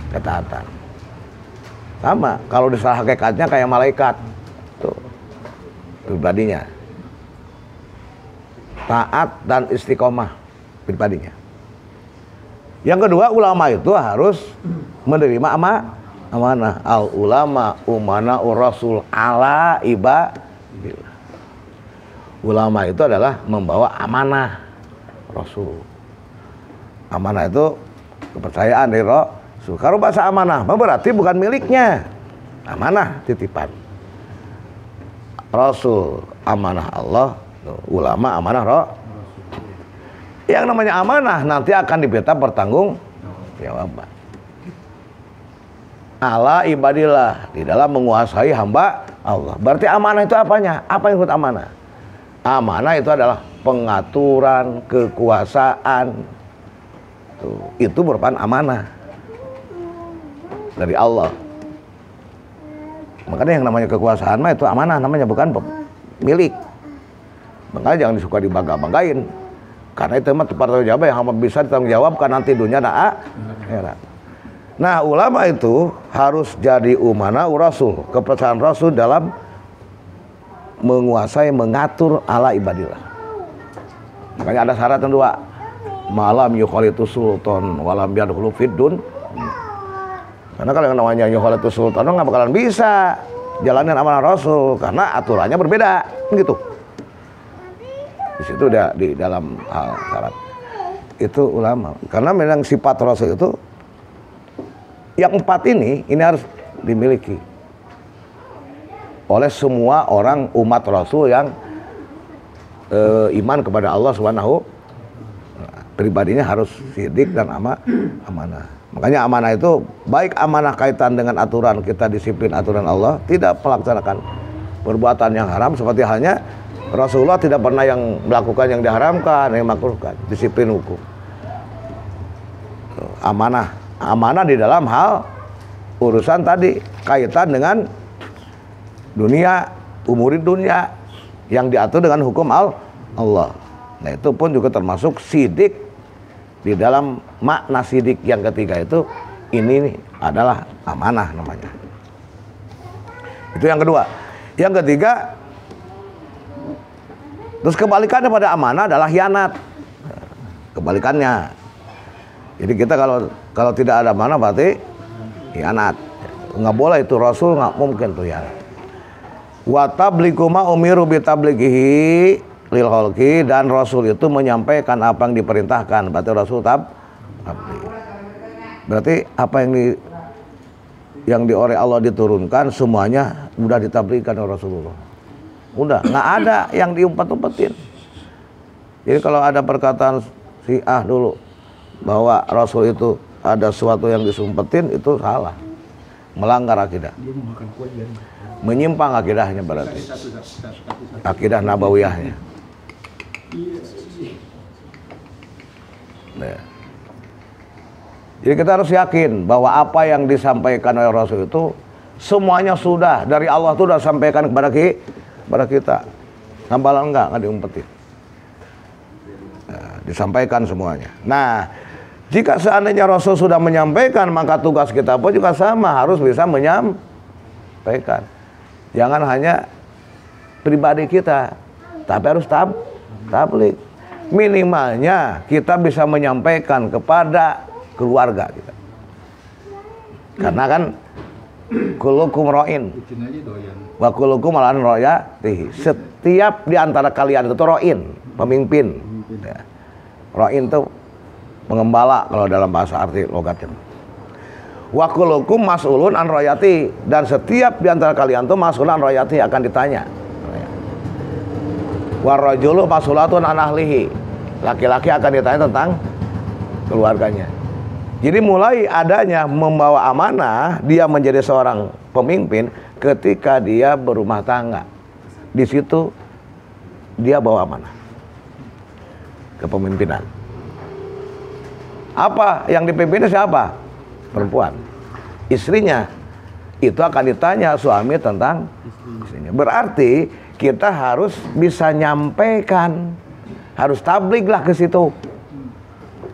ketaatan. Sama, kalau disalah hakikatnya kayak malaikat tuh, pribadinya taat dan istiqomah pribadinya. Yang kedua, ulama itu harus menerima amanah. Al ulama umana'ur Rasul ala ibadillah. Ulama itu adalah membawa amanah Rasul. Amanah itu kepercayaan dari Rasul. Kalau bahasa amanah berarti bukan miliknya. Amanah titipan. Rasul amanah Allah, ulama amanah Rasul. Yang namanya amanah nanti akan diminta pertanggungjawaban. Ala ibadillah, di dalam menguasai hamba Allah. Berarti amanah itu apanya? Apa yang disebut amanah? Amanah itu adalah pengaturan kekuasaan. Itu merupakan amanah dari Allah. Makanya yang namanya kekuasaan mah itu amanah namanya, bukan milik. Makanya jangan disuka dibangga-banggain. Karena itu mah tanggung jawab yang bisa ditanggung jawabkan nanti dunia dan akhirat. Nah, ulama itu harus jadi umana'ur Rasul, kepercayaan Rasul dalam menguasai, mengatur ala ibadillah. Makanya ada syarat yang dua. Malam yukhalitu sultan walam yadkhulu fiddun. Karena kalau yang namanya yukhalitu sultan nggak bakalan bisa jalanin amanah Rasul karena aturannya berbeda gitu. Di situ udah di dalam syarat itu ulama. Karena memang sifat Rasul itu Yang 4 ini harus dimiliki oleh semua orang umat Rasul yang iman kepada Allah Subhanahu. Pribadinya harus sidik dan amanah. Makanya amanah itu baik amanah kaitan dengan aturan kita, disiplin aturan Allah, tidak melaksanakan perbuatan yang haram, seperti halnya Rasulullah tidak pernah yang melakukan yang diharamkan, yang makruhkan, disiplin hukum. Amanah di dalam hal urusan tadi kaitan dengan dunia, umuri dunia yang diatur dengan hukum Allah. Nah, itu pun juga termasuk sidik di dalam makna sidik yang ketiga itu. Ini adalah amanah namanya. Itu yang kedua. Yang ketiga, terus kebalikannya pada amanah adalah khianat. Kebalikannya. Jadi kita kalau tidak ada amanah berarti khianat. Nggak boleh itu, Rasul nggak mungkin tuh ya. Wa tabligu ma umiru bi tablighihi lil khalqi, dan Rasul itu menyampaikan apa yang diperintahkan. Berarti Rasul tabligh. Berarti apa yang oleh Allah diturunkan semuanya udah ditablighkan oleh Rasulullah. Udah, nggak ada yang diumpet-umpetin. Jadi kalau ada perkataan Syiah dulu bahwa Rasul itu ada sesuatu yang disumpetin, itu salah, melanggar akidah, menyimpang akidahnya, berarti akidah nabawiyahnya. Nah. Jadi kita harus yakin bahwa apa yang disampaikan oleh Rasul itu semuanya sudah dari Allah, itu sudah sampaikan kepada kita. Ngambalan enggak diumpetin. Nah, disampaikan semuanya. Nah, jika seandainya Rasul sudah menyampaikan, maka tugas kita pun juga sama, harus bisa menyampaikan. Jangan hanya pribadi kita, tapi harus tabligh. Minimalnya kita bisa menyampaikan kepada keluarga kita. Karena kan kullukum ra'in wa kullukum al'an ra'yatihi. Setiap di antara kalian itu ra'in, pemimpin. Ya. Ra'in itu pengembala kalau dalam bahasa arti logatnya. Wa kullukum mas'ulun an ra'yati, dan setiap di antara kalian itu mas'ulun an ra'yati, akan ditanya. Wa rajulu mas'ulatun an ahlihi. Laki-laki akan ditanya tentang keluarganya. Jadi mulai adanya membawa amanah, dia menjadi seorang pemimpin ketika dia berumah tangga. Di situ dia bawa amanah kepemimpinan. Apa yang dipimpinnya siapa? Perempuan. Istrinya. Itu akan ditanya suami tentang istrinya. Berarti kita harus bisa nyampaikan, harus tabligh lah ke situ.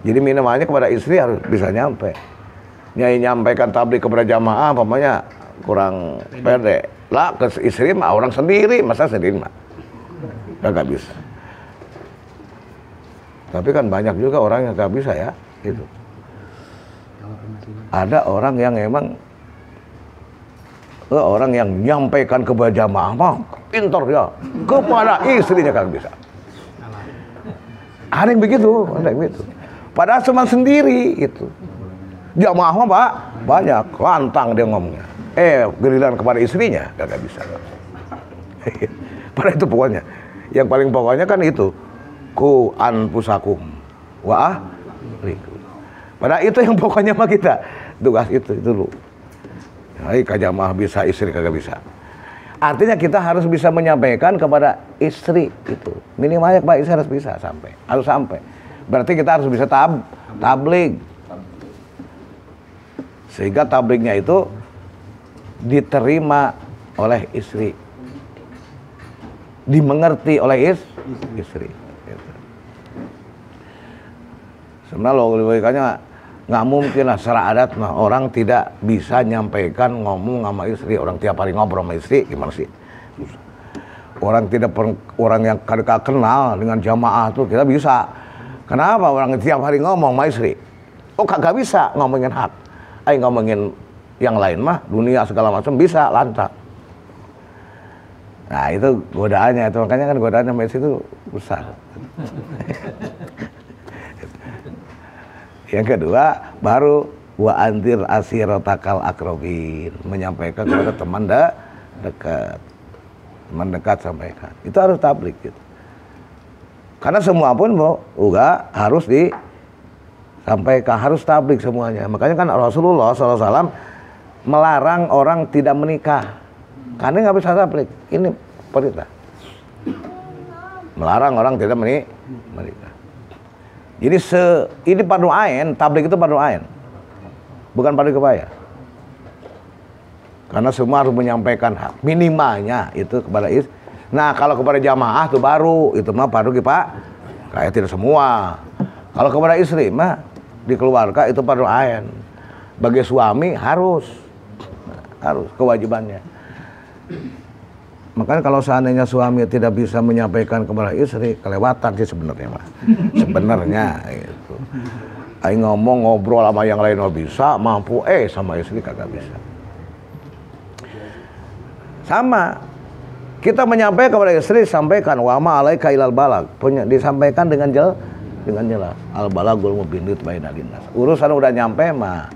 Jadi minimalnya kepada istri harus bisa nyampe. Nyampaikan tabligh kepada jamaah, umpamanya kurang pede. Lah ke istri mah orang sendiri, masa sendiri mah gak bisa. Tapi kan banyak juga orang yang gak bisa ya, gitu. Ada orang yang emang orang yang nyampaikan kepada jamaah mah pintar ya, kepada istrinya kagak bisa. Ada yang begitu, ada yang begitu. Padahal cuma sendiri itu. Jamaah mah Pak banyak, lantang dia ngomongnya. Giliran kepada istrinya gak bisa. Pada itu pokoknya. Yang paling pokoknya kan itu, ku anfusakum wa ahlikum. Padahal itu yang pokoknya mah kita. Tugas itu dulu. Jamaah bisa, istri kagak bisa. Artinya kita harus bisa menyampaikan kepada istri itu. Minimalnya Pak istri harus bisa harus sampai. Berarti kita harus bisa tabligh. Sehingga tablighnya itu diterima oleh istri, dimengerti oleh istri. Sebenarnya logikanya nggak mungkin lah secara adat mah orang tidak bisa nyampaikan ngomong sama istri. Orang tiap hari ngobrol sama istri gimana sih? Orang yang kadang kenal dengan jamaah tuh kita bisa. Kenapa orang tiap hari ngomong sama istri? Oh kagak bisa ngomongin hak. Ngomongin yang lain mah, dunia segala macam bisa lantak. Nah itu godaannya, itu makanya kan godaannya sama istri itu besar. Yang kedua baru wa anzir asiratakal akrobin, menyampaikan kepada teman dekat. Teman dekat sampaikan. Itu harus tablik gitu. Karena semua pun juga harus disampaikan, harus tablik semuanya. Makanya kan Rasulullah SAW melarang orang tidak menikah. Karena nggak bisa tablik. Ini perintah. Melarang orang tidak menikah. Jadi ini fardu ain, tablik itu fardu ain. Bukan fardu kifayah. Karena semua harus menyampaikan hak minimalnya itu kepada istri. Nah, kalau kepada jamaah itu baru, itu mah fardu kifayah. Kayak tidak semua. Kalau kepada istri mah di keluarga itu fardu ain. Bagi suami harus kewajibannya. Makanya kalau seandainya suami tidak bisa menyampaikan kepada istri, kelewatan sih sebenarnya mah. Sebenarnya itu. Aing ngomong ngobrol sama yang lain bisa, mampu sama istri kagak bisa. Sama. Kita menyampaikan kepada istri, sampaikan wa ma alaika ilal balag. Disampaikan dengan jelas. Al balagul mubin baina linnas. Urusan udah nyampe mah.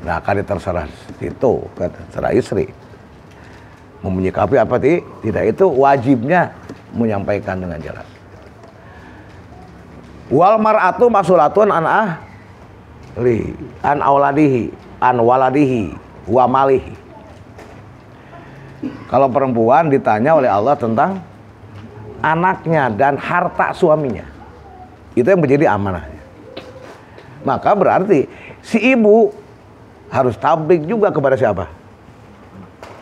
Nah, kan terserah itu, terserah istri. Mau menyikapi apa tidak, itu wajibnya menyampaikan dengan jelas. Wal mar'atu masulatun an auladihi an waladihi wa malihi. Kalau perempuan ditanya oleh Allah tentang anaknya dan harta suaminya, itu yang menjadi amanahnya. Maka berarti si ibu harus tablik juga kepada siapa?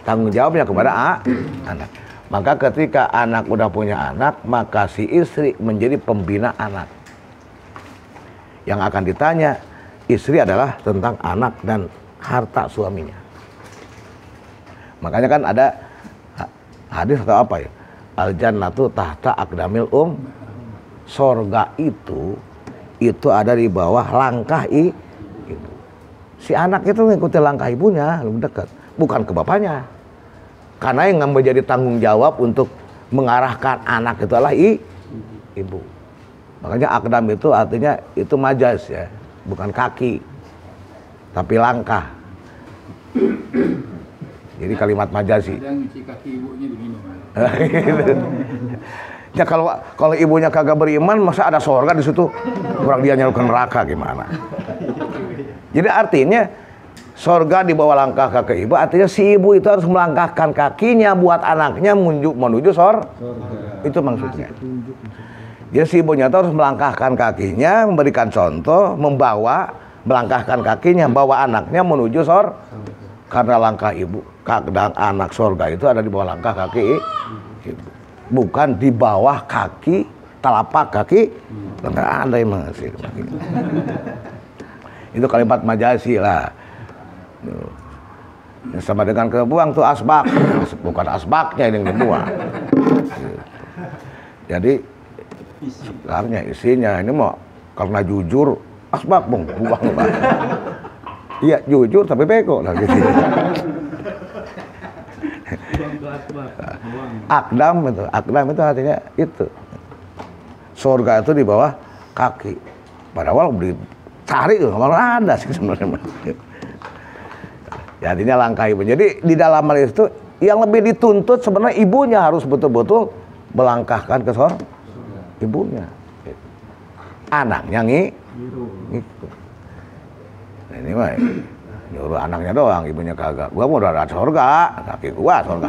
Tanggung jawabnya kepada anak. Maka ketika anak udah punya anak, maka si istri menjadi pembina anak. Yang akan ditanya istri adalah tentang anak dan harta suaminya. Makanya kan ada hadis atau apa ya? Al jannatu tahta aqdamil Sorga itu ada di bawah langkah ibu. Si anak itu mengikuti langkah ibunya, lebih dekat, bukan ke bapaknya. Karena yang menjadi tanggung jawab untuk mengarahkan anak itu adalah ibu. Makanya akdam itu artinya itu majaz ya, bukan kaki, tapi langkah. Jadi kalimat majazi. Kaki ibunya diminum. Ya kalau ibunya kagak beriman, masa ada surga di situ? Orang dia nyalurkan neraka gimana? Jadi artinya surga di bawah langkah kaki ibu, artinya si ibu itu harus melangkahkan kakinya buat anaknya menuju surga. Itu maksudnya. Jadi si ibunya itu harus melangkahkan kakinya, memberikan contoh, melangkahkan kakinya, bawa anaknya menuju surga. Karena langkah ibu, dan anak surga itu ada di bawah langkah kaki ibu. Bukan di bawah kaki, telapak kaki. Enggak ada yang menghasil. Itu kalimat majasi lah. Yang sama dengan kebuang tuh asbak, bukan asbaknya yang dibuang. Jadi sebenarnya isinya ini mau karena jujur asbak buang. Iya jujur tapi bego lah gitu. Akdam itu artinya itu. Surga itu di bawah kaki. Padahal dicari malah ada sih sebenarnya. Jadinya langkah ibu. Jadi di dalam hal itu yang lebih dituntut sebenarnya ibunya harus betul-betul melangkahkan ke surga ibunya. Anaknya gitu. Nah, ini mah nyuruh anaknya doang, ibunya kagak. Gua mau udah ada surga, kaki gua surga.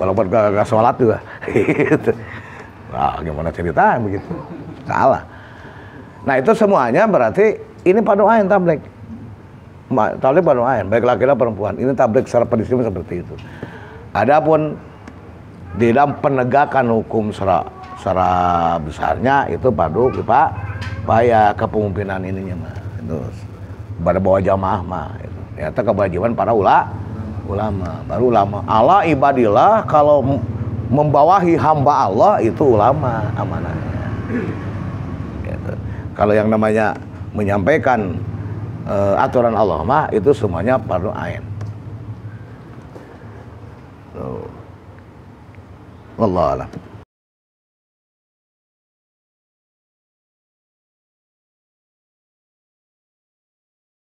Walaupun kagak sholat juga. Gitu. Nah, gimana ceritanya begitu? Salah. Nah itu semuanya berarti ini fardu ain tablik. Tablik fardu ain, baik laki-laki perempuan. Ini tablik secara prinsip seperti itu. Adapun di dalam penegakan hukum secara besarnya itu fardu kifayah kepemimpinan ininya mah. Terus pada bawah jamaah mah itu. Ternyata kewajiban para ulama. Baru ulama. Allah ibadillah kalau membawahi hamba Allah itu ulama amanahnya. Gitu. Kalau yang namanya menyampaikan aturan Allah mah itu semuanya fardu ain. Wallahu a'lam.